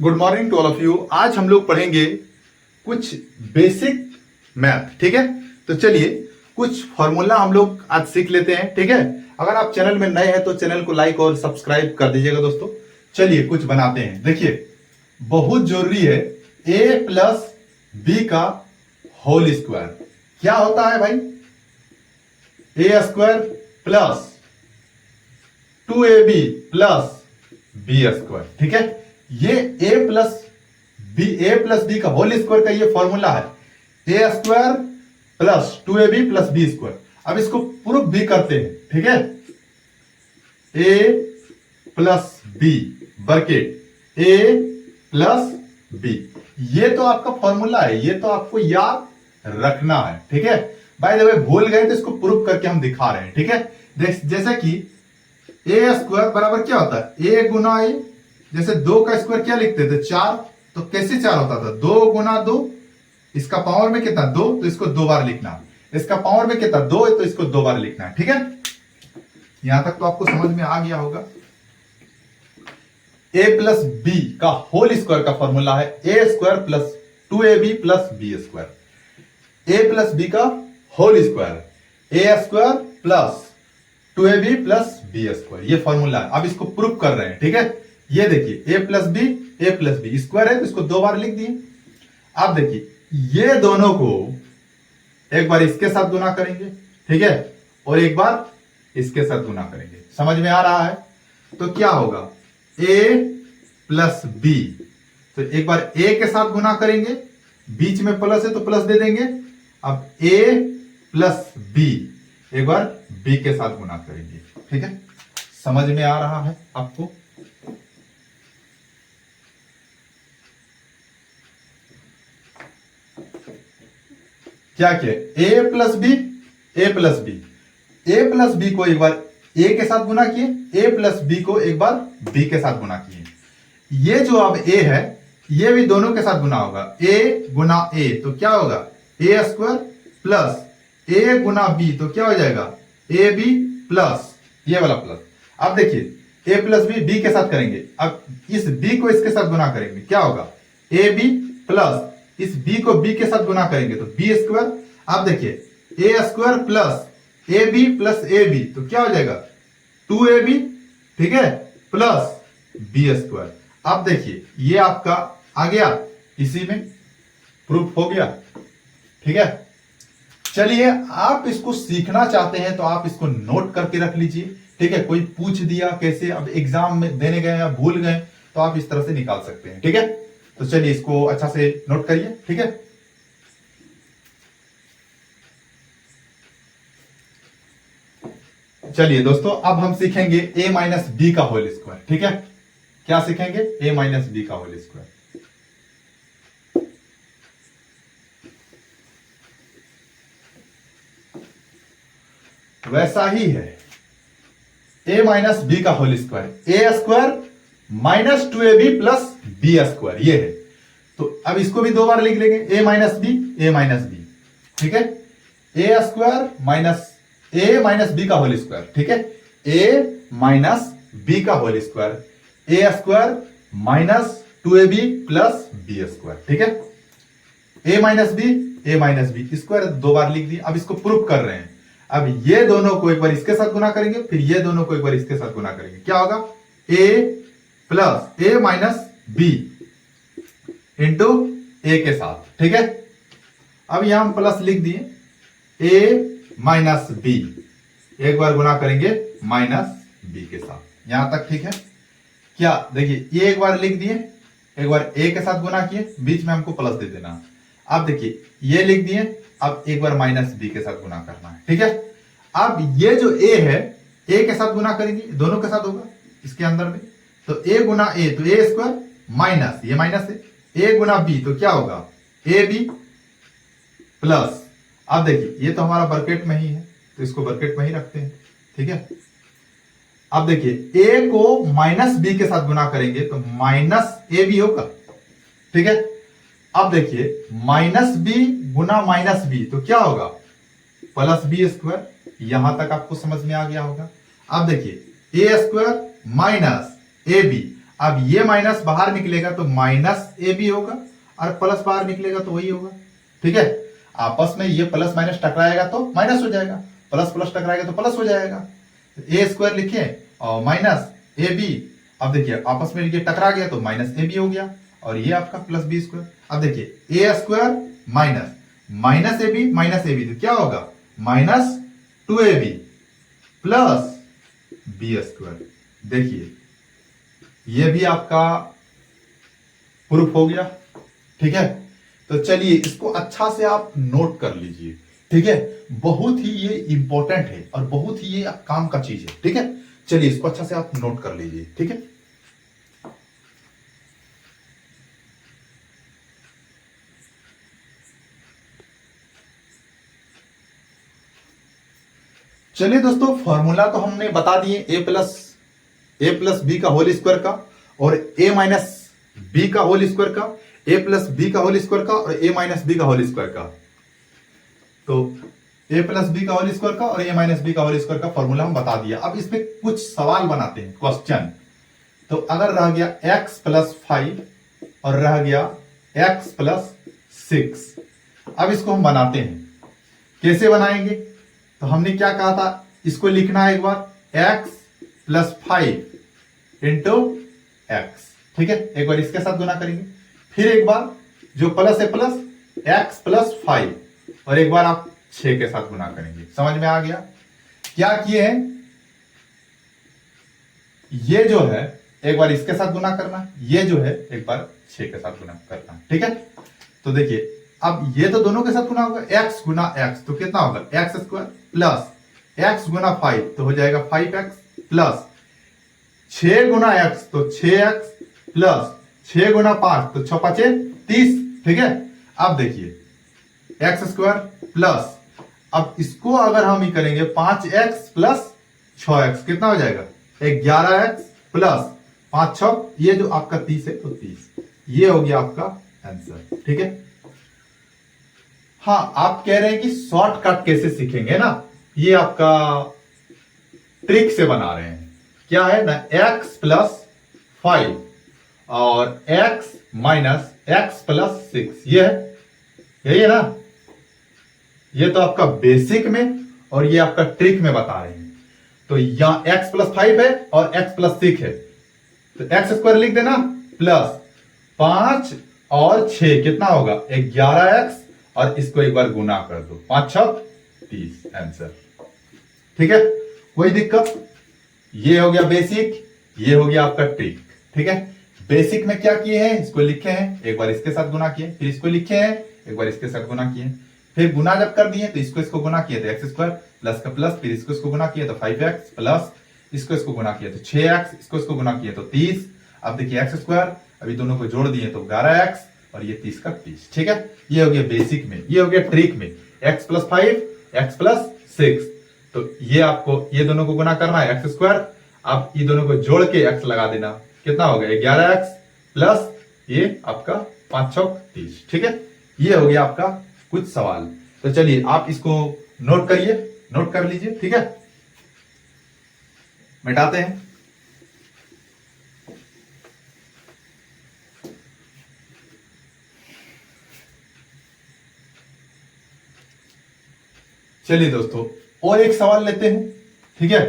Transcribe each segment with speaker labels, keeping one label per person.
Speaker 1: Good morning to all of you. आज हम लोग पढ़ेंगे कुछ बेसिक मैथ, ठीक है। तो चलिए कुछ फॉर्मूला हम लोग आज सीख लेते हैं, ठीक है। अगर आप चैनल में नए हैं तो चैनल को लाइक और सब्सक्राइब कर दीजिएगा दोस्तों। चलिए कुछ बनाते हैं। देखिए बहुत जरूरी है a प्लस बी का होल स्क्वायर। क्या होता है भाई? A square plus 2ab plus B square, ठीक है। ये a प्लस बी का होल स्क्वायर का ये फॉर्मूला है, A square plus 2ab plus B square. अब इसको प्रूफ भी करते हैं, ठीक है। a plus B bracket a plus B, ये तो आपका फॉर्मूला है, ये तो आपको याद रखना है, ठीक है। बाय द वे भूल गए तो इसको प्रूफ करके हम दिखा रहे हैं, ठीक है। जैसे कि ए स्क्वायर बराबर क्या होता है? ए गुना ए, जैसे 2 का स्क्वायर क्या लिखते थे? 4। तो कैसे 4 होता था? 2 गुना 2, इसका पावर में कितना? 2, तो इसको 2 बार लिखना। इसका पावर में कितना? 2, तो इसको 2 बार लिखना है, ठीक है। यहां तक तो आपको समझ में आ गया होगा। a प्लस बी का होल स्क्वायर का फॉर्मूला है A square plus 2ab plus B square. A plus B का whole square A square plus 2ab plus B square, ये फॉर्मूला है। अब इसको प्रूफ कर रहे हैं, ठीक है। ये देखिए a प्लस बी स्क्वायर है तो इसको 2 बार लिख दिए। अब देखिए ये दोनों को एक बार इसके साथ गुना करेंगे, ठीक है, और एक बार इसके साथ गुना करेंगे। समझ में आ रहा है? तो क्या होगा? a प्लस बी, तो एक बार a के साथ गुना करेंगे, बीच में प्लस है तो प्लस दे देंगे। अब a प्लस बी एक बार b के साथ गुना करेंगे, ठीक है। समझ में आ रहा है आपको? क्या किया? a प्लस बी को एक बार a के साथ गुना किए, a प्लस बी को एक बार b के साथ गुना किए। ये जो अब a है ये भी दोनों के साथ गुना होगा, a गुना a तो क्या होगा? a square plus a Guna b तो क्या हो जाएगा? ab प्लस ये वाला प्लस। अब देखिए a प्लस b के साथ करेंगे, अब इस b को इसके साथ गुना करेंगे, क्या होगा? ab प्लस इस b को b के साथ गुना करेंगे तो b स्क्वायर। अब देखिए a स्क्वायर प्लस ab तो क्या हो जाएगा? 2ab, ठीक है, प्लस b स्क्वायर। अब देखिए ये आपका आ गया, इसी में प्रूफ हो गया, ठीक है। चलिए आप इसको सीखना चाहते हैं तो आप इसको नोट करके रख लीजिए, ठीक है। कोई पूछ दिया कैसे, अब एग्जाम में देने गए या भूल गए तो आप इस तरह से निकाल सकते हैं, ठीक है। तो चलिए इसको अच्छा से नोट करिए, ठीक है। चलिए दोस्तों अब हम सीखेंगे a माइनस बी का होल स्क्वायर, ठीक है। क्या सीखेंगे? a माइनस बी का होल स्क्वायर। वैसा ही है a माइनस बी का whole square, A square minus 2ab plus B square, ये है। तो अब इसको भी 2 बार लिख लेंगे, a माइनस बी, ठीक है। A square minus a minus B का होल स्क्वायर, ठीक है। a माइनस बी का whole square, A square minus 2ab plus B square, ठीक है। a माइनस बी स्क्वायर 2 बार लिख दिए। अब इसको प्रूफ कर रहे हैं। अब ये दोनों को एक बार इसके साथ गुना करेंगे, फिर ये दोनों को एक बार इसके साथ गुना करेंगे, क्या होगा? a plus a minus B into a के साथ, ठीक है। अब यहां हम प्लस लिख दिए, a माइनस बी एक बार गुना करेंगे माइनस b के साथ, यहां तक ठीक है क्या? देखिए ये एक बार लिख दिए, एक बार a के साथ गुना किए, बीच में हमको प्लस दे देना। अब देखिए ये लिख दिए, अब एक बार माइनस b के साथ गुना करना है, ठीक है। अब ये जो a है a के साथ गुना करेंगे, दोनों के साथ होगा इसके अंदर में, तो a गुना a तो a स्क्वायर माइनस ये माइनस है, a गुना b तो क्या होगा? ab plus. अब देखिए ये तो हमारा ब्रैकेट में ही है तो इसको ब्रैकेट में ही रखते हैं, ठीक है। अब देखिए a को माइनस b के साथ गुना करेंगे तो माइनस ab होगा, ठीक है। अब देखिए माइनस b गुना माइनस b तो क्या होगा? Plus b square. यहां तक आपको समझ में आ गया होगा। अब देखिए A square minus A B, अब ये माइनस बाहर निकलेगा तो माइनस ए बी होगा, और प्लस बाहर निकलेगा तो वही होगा। ठीक है, आपस में ये प्लस माइनस टकराएगा तो माइनस हो जाएगा, प्लस प्लस टकराएगा तो प्लस हो जाएगा। ए स्क्वायर लिखिए और माइनस ए बी, अब देखिए आपस में ये टकरा गया तो माइनस ए बी हो गया, और ये आपका प्लस बी स्क्वायर। अब देखिए A square minus minus A B तो क्या होगा, minus 2ab plus B square. देखिए ये भी आपका प्रूफ हो गया। ठीक है, तो चलिए इसको अच्छा से आप नोट कर लीजिए। ठीक है, बहुत ही ये इंपॉर्टेंट है और बहुत ही ये काम का चीज है। ठीक है, चलिए इसको अच्छा से आप नोट कर लीजिए। ठीक है, चलिए दोस्तों, फॉर्मूला तो हमने बता दिए ए प्लस बी का होल स्क्वायर का, और ए माइनस बी का होल स्क्वायर का, ए प्लस बी का होल स्क्वायर का, और ए माइनस बी का होल स्क्वायर का। तो ए प्लस बी का होल स्क्वायर का और ए माइनस बी का होल स्क्वायर का फॉर्मूला हम बता दिया। अब इसमें कुछ सवाल बनाते हैं, क्वेश्चन। तो अगर रह गया x प्लस 5 और रह गया x प्लस 6, अब इसको हम बनाते हैं। कैसे बनाएंगे, तो हमने क्या कहा था, इसको लिखना है एक बार x प्लस 5 इंटू एक्स। ठीक है, एक बार इसके साथ गुना करेंगे, फिर एक बार जो प्लस है प्लस x प्लस 5, और एक बार आप 6 के साथ गुना करेंगे। समझ में आ गया क्या किए हैं, ये जो है एक बार इसके साथ गुना करना, ये जो है एक बार 6 के साथ गुना करना। ठीक है, तो देखिए अब ये तो दोनों के साथ गुना होगा, x गुना x तो कितना होगा, एक्स स्क्वायर प्लस x गुना 5 तो हो जाएगा 5x प्लस 6 गुना x तो 6x प्लस 6 गुना 5 तो 6 5 30। ठीक है, अब देखिए एक्स स्क्वायर प्लस, अब इसको अगर हम ही करेंगे 5x प्लस 6x कितना हो जाएगा, 11x प्लस 5 6, ये जो आपका 30 है तो 30, ये हो गया आपका आंसर। ठीक है, हाँ आप कह रहे हैं कि शॉर्टकट कैसे सीखेंगे ना, ये आपका ट्रिक से बना रहे हैं। क्या है ना, x प्लस 5 और x माइनस x प्लस 6, ये है, यही है ना, ये तो आपका बेसिक में और ये आपका ट्रिक में बता रहे हैं। तो यहां x प्लस 5 है और x प्लस 6 है, तो x स्क्वायर लिख देना प्लस 5 और 6 कितना होगा, 11x, और इसको एक बार गुना कर दो, 5 6 30 आंसर। ठीक है, कोई दिक्कत, ये हो गया बेसिक, ये हो गया आपका ट्रिक। ठीक है, बेसिक में क्या किए हैं, इसको लिखे हैं, एक बार इसके साथ गुना किए, फिर इसको लिखे हैं, एक बार इसके साथ गुना किए, फिर गुना जब कर दिए तो इसको गुना किए तो एक्स स्क्वायर प्लस का प्लस, फिर इसको गुना किए तो 5x प्लस इसको गुना किए तो 6x, इसको गुना किए तो 30। अब देखिए एक्स स्क्वायर, अभी दोनों को जोड़ दिए तो 11x और ये 30 का 30। ठीक है, ये हो गया बेसिक में, ये हो गया ट्रिक में, x प्लस 5 x प्लस 6, तो ये आपको ये दोनों को गुना करना है एक्स स्क्वायर, अब ये दोनों को जोड़ के x लगा देना, कितना हो गया 11x प्लस ये आपका 5 6 30। ठीक है, ये हो गया आपका कुछ सवाल। तो चलिए आप इसको नोट करिए, नोट कर लीजिए। ठीक है, मिटाते हैं। चलिए दोस्तों और एक सवाल लेते हैं। ठीक है,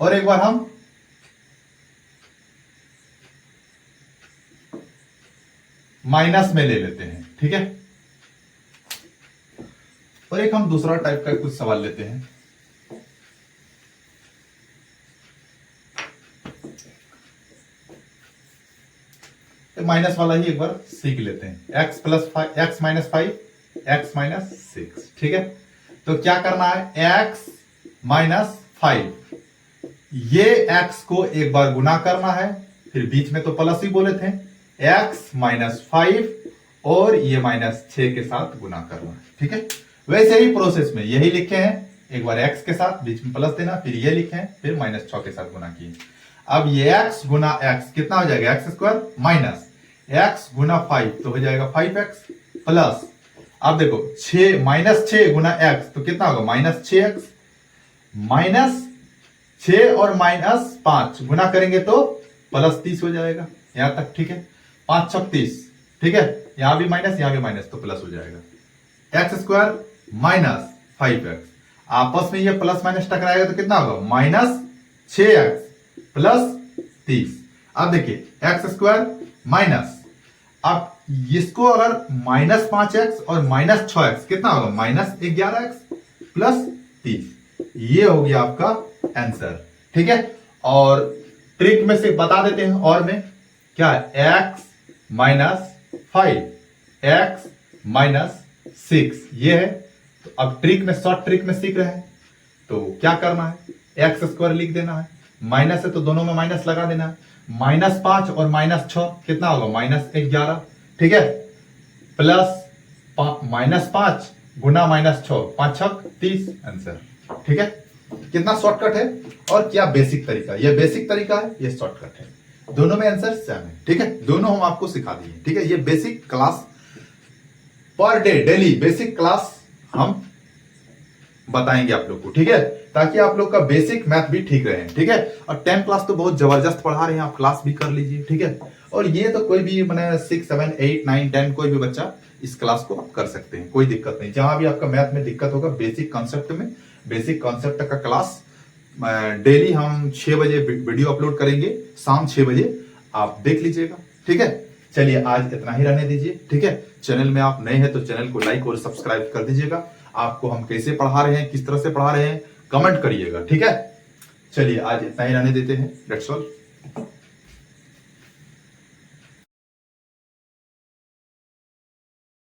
Speaker 1: और एक बार हम माइनस में ले लेते हैं। ठीक है, और एक हम दूसरा टाइप का कुछ सवाल लेते हैं। माइनस वाला ही एक बार सीख लेते हैं, x plus 5 x minus 5 x minus 6। ठीक है, तो क्या करना है, x माइनस 5, ये x को एक बार गुना करना है, फिर बीच में तो प्लस ही बोले थे, x माइनस 5 और ये माइनस 6 के साथ गुना करना है। ठीक है, वैसे ही प्रोसेस में यही लिखे हैं, एक बार x के साथ बीच में प्लस देना, फिर ये लिखे हैं, फिर माइनस 6 के साथ गुना किए। अब ये x गुना x कितना हो जाएगा, एक्स स्क्वायर माइनस x गुना 5 तो हो जाएगा 5x प्लस, अब देखो 6 माइनस 6 गुना x तो कितना होगा, माइनस 6x, -6 और -5 गुना करेंगे तो +30 हो जाएगा। यहां तक ठीक है। 5 छक 30, ठीक है। यहां भी माइनस, यहां भी माइनस, तो प्लस हो जाएगा। x स्क्वायर -5x, आपस में ये प्लस माइनस टकराएगा तो कितना होगा? -6x + 30। अब देखिए x स्क्वायर माइनस, अब इसको अगर -5x और -6x कितना होगा? -11x + 30। ये हो गया आपका आंसर, ठीक है। और ट्रिक में से बता देते हैं, और में क्या है? x - 5 x - 6 ये है। तो अब ट्रिक में, शॉर्ट ट्रिक में सीख रहे हैं तो क्या करना है? एक्स स्क्वायर लिख देना है, माइनस है तो दोनों में माइनस लगा देना है। -5 और -6 कितना होगा? -11, ठीक है। प्लस -5 गुना -6, 5 छक 30 आंसर, ठीक है। कितना शॉर्टकट है और क्या बेसिक तरीका। ये बेसिक तरीका है, ये शॉर्टकट है, दोनों में आंसर सेम है, ठीक है। दोनों हम आपको सिखा दिए, ठीक है। ये basic class per day, daily basic class हम बताएंगे आप लोग को, ठीक है, ताकि आप लोग का बेसिक मैथ भी ठीक रहे, ठीक है। और 10 क्लास तो बहुत जबरदस्त पढ़ा रहे हैं, आप क्लास भी कर लीजिए, ठीक है। और ये तो कोई भी मैंने 6, 7, 8, 9, 10 कोई भी बच्चा इस क्लास को आप कर सकते हैं, कोई दिक्कत नहीं। जहां भी आपका मैथ में दिक्कत होगा, बेसिक कॉन्सेप्ट में, बेसिक कॉन्सेप्ट का क्लास डेली हम 6 बजे वीडियो अपलोड करेंगे, शाम 6 बजे आप देख लीजिएगा, ठीक है। चलिए आज इतना ही रहने दीजिए, ठीक है। चैनल में आप नए हैं तो चैनल को लाइक और सब्सक्राइब कर दीजिएगा। आपको हम कैसे पढ़ा रहे हैं, किस तरह से पढ़ा रहे हैं, कमेंट करिएगा, ठीक है। चलिए आज इतना ही रहने देते हैं। That's all.